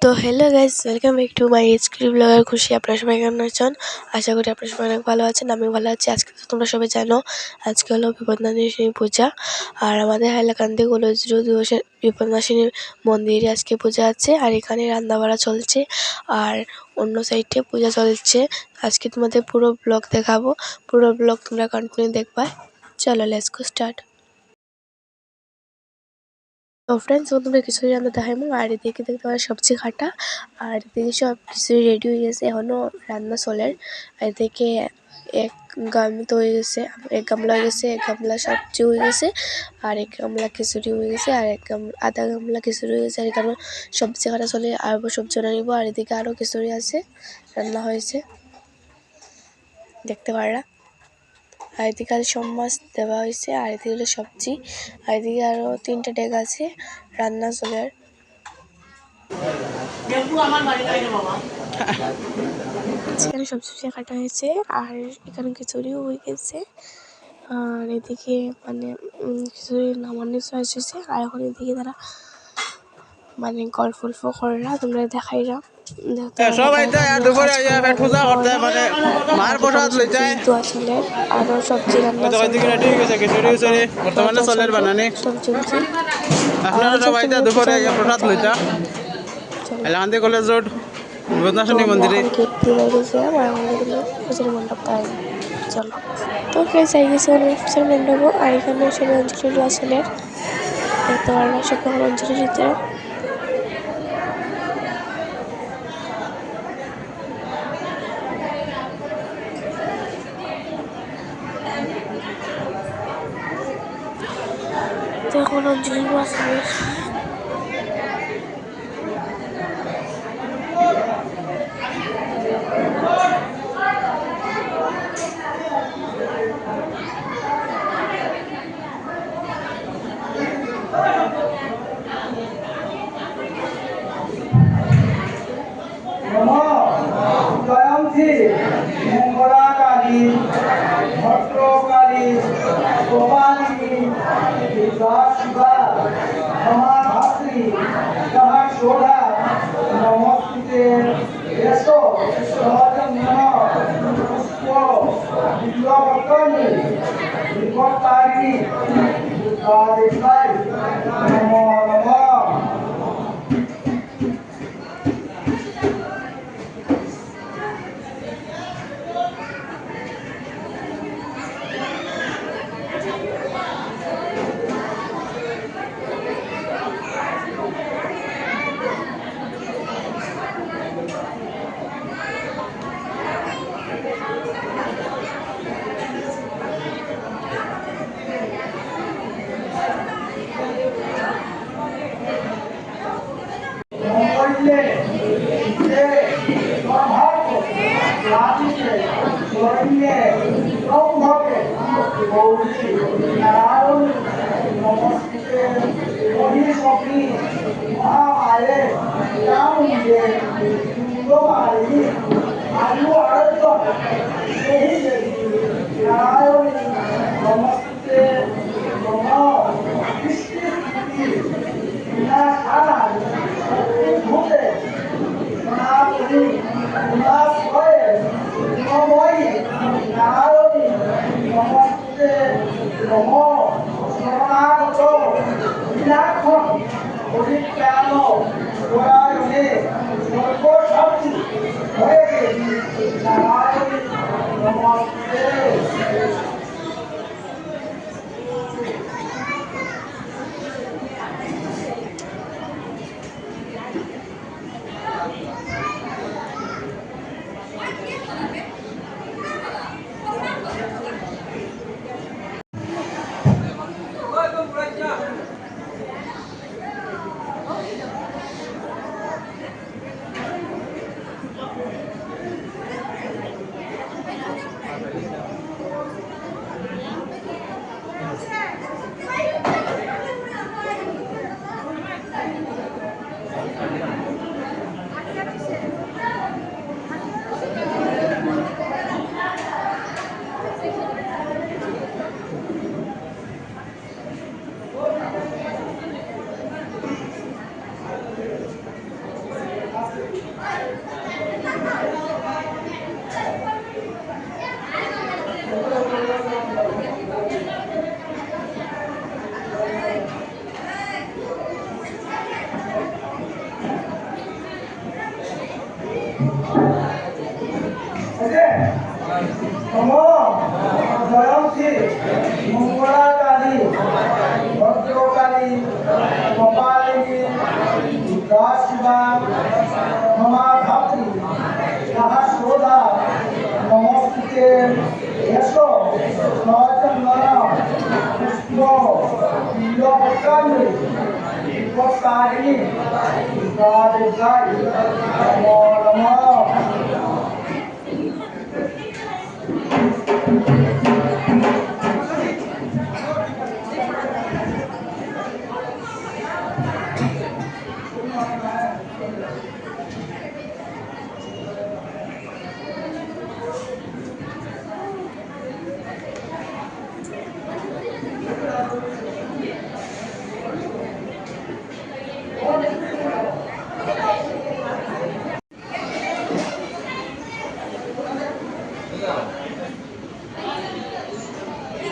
তো hello guys, welcome back to my HK blogger Khushi. আপনারা সবাই কেমন আছেন? আশা করি আপনারা সবাই অনেক ভালো আছেন। আমিও ভালো আছি। আজকে তো তোমরা সবাই জানো আজকে হলো বিপদনাশিনী পূজা। আর আমাদের হাইলাকান্দি কলেজ দিবসের বিপদনাশিনী মন্দিরে আজকে পূজা আছে। আর এখানে রান্নাবাড়া চলছে আর অন্য সাইডে পূজা চলছে। আজকে তোমাদের পুরো ব্লগ দেখাবো। পুরো ব্লগ তোমরা কন্টিনিউ দেখবা। চলো লেটস গো স্টার্ট। তো ফ্রেন্ডস, তোমরা খিচুড়ি রান্না দেখাইমু। আর এদিকে দেখতে পাওয়া সবজি কাটা, আর এদিকে সব খিচুড়ি রেডি হয়ে গেছে, এখনও রান্না চলে। আর এদিকে এক গামলা তো হয়ে গেছে, এক গামলা হয়ে গেছে, এক গামলা সবজি হয়ে গেছে, আর এক গামলা খিচুড়ি হয়ে গেছে, আর এক গামলা আধা গামলা খিচুড়ি হয়ে গেছে। আর এখানে সবজি কাটা চলে, আর সবজি রান্নিব। আর এদিকে আরও খিচুড়ি আছে, রান্না হয়েছে, দেখতে পারলা। আর এদিকে আর সব মাছ দেওয়া হয়েছে, আর এদিকে হলো সবজি, আর এদিকে আরও 3টা ডেক আছে, রান্না চলে। এখানে সবজি কাটা হয়েছে, আর এখানে খিচুড়িও হয়ে গেছে। আর এদিকে মানে খিচুড়ি নামানো এসেছে। আর এখন এদিকে তারা মানে গল্প করলা, তোমরা দেখাইরা সবাই তো দুপুরে পেট পূজা করতে মানে মার প্রসাদ লই যায়। আরো সবজি রান্না বর্তমানে চলের বানানি। আপনারা সবাই তো দুপুরে প্রসাদ লই যা হাইলাকান্দি কলেজ রোড বিপদনাশিনী মন্দিরে। পূজার মণ্ডপ তাই চলো। তো যাই গেছে পূজার মণ্ডপ। আর এখানে সবাই অঞ্জলি আসলে দেখতে পারলাম, সবাই অঞ্জলি দিতে। তো এখন অঞ্জলি আসলে মঙ্গলাকালী ভদ্রকালী গোপালিনী শিবা ক্ষমাধাত্রী যাহা সোধা নমস্তুতে এসো সহজন্য পুষ্প বিপ্লবতনী বিপত্তারিণী দুর্গাদেবায় নমো নমঃ। নম জয়ন্তী মঙ্গলা কালী ভদ্রকালী কপালিনী দুর্গা শিবা মমা ধাত্রী তাহা সোধা নমস্তে এসো সচন্দন পুষ্প বিল্লপত্রাঞ্জলি বিপত্তারিণী দুর্গা দেবতায় নমো নমঃ।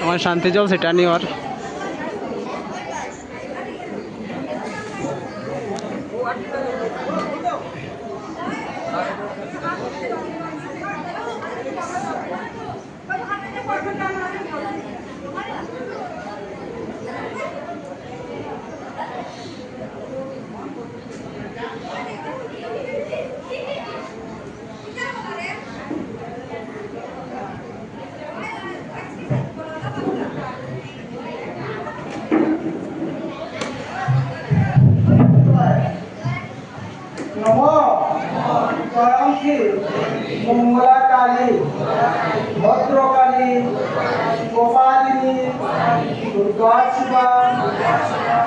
আমার শান্তি জল সেটা নেওয়ার নম জয়ন্তী মঙ্গলা কালী ভদ্রকালী কপালিনী দুর্গা শিবা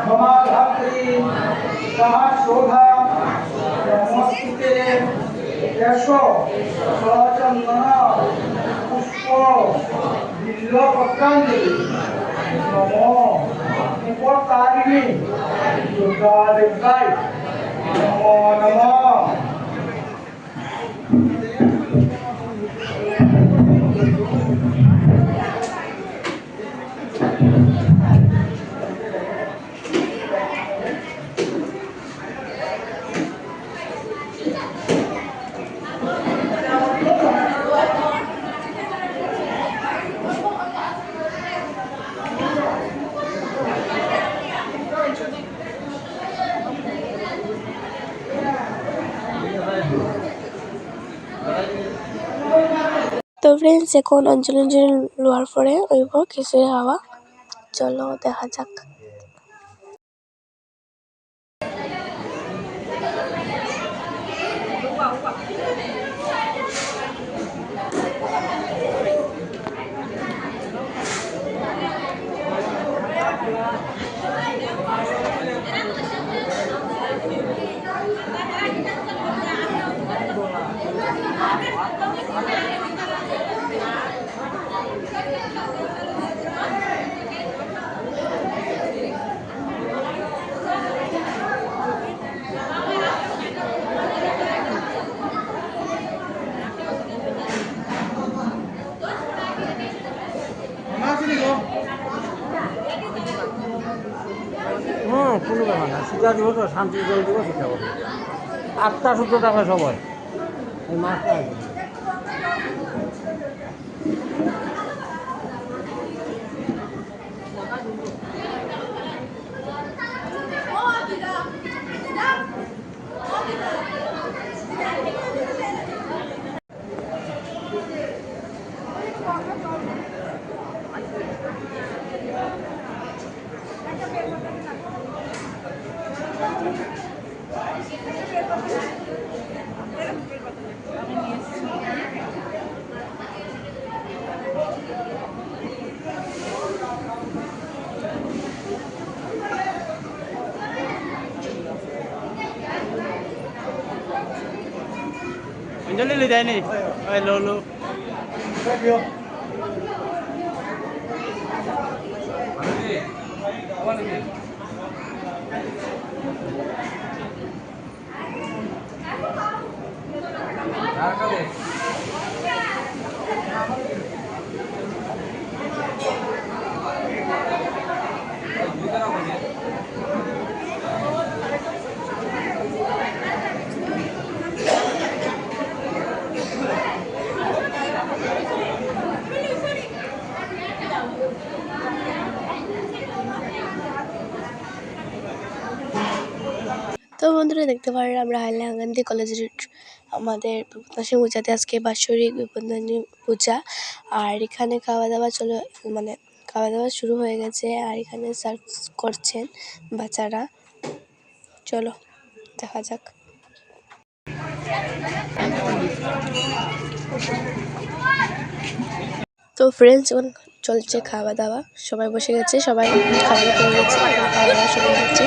মমা ধাত্রী তাহা শোভা নমস্তে এসো সচন্দন পুষ্প বিল্লপত্রাঞ্জলি নম উপতারিণী দুর্গা দেবতায় নমো নমঃ। তো ফ্রেন্ডস এখন অঞ্জলি লোয়ার পরে ওইব খিচুড়ি খাওয়া, চলো দেখা যাক। কোনো ব্যাপার না, সুতা দিব তো, শান্তি জল দিব, সেটা হবে 8টা 17 টাকা সবাই এই মাছটা আসবে। অঞ্জলি লৈ যায় নি লো লো বন্ধুরা দেখতে পারেন আমরা হাইলাকান্দি কলেজের আমাদের বিপদাসী পূজাতে আজকে বাৎসরিক বিপদানী পূজা। আর এখানে খাওয়া দাওয়া মানে খাওয়া দাওয়া শুরু হয়ে গেছে। আর এখানে সার্ভ করছেন বাচ্চারা। চলো দেখা যাক। তো ফ্রেন্ডস এখন চলছে খাওয়া দাওয়া, সবাই বসে গেছে, সবাই খাওয়া দাওয়া করে গেছে, খাওয়া দাওয়া শুরু হচ্ছে।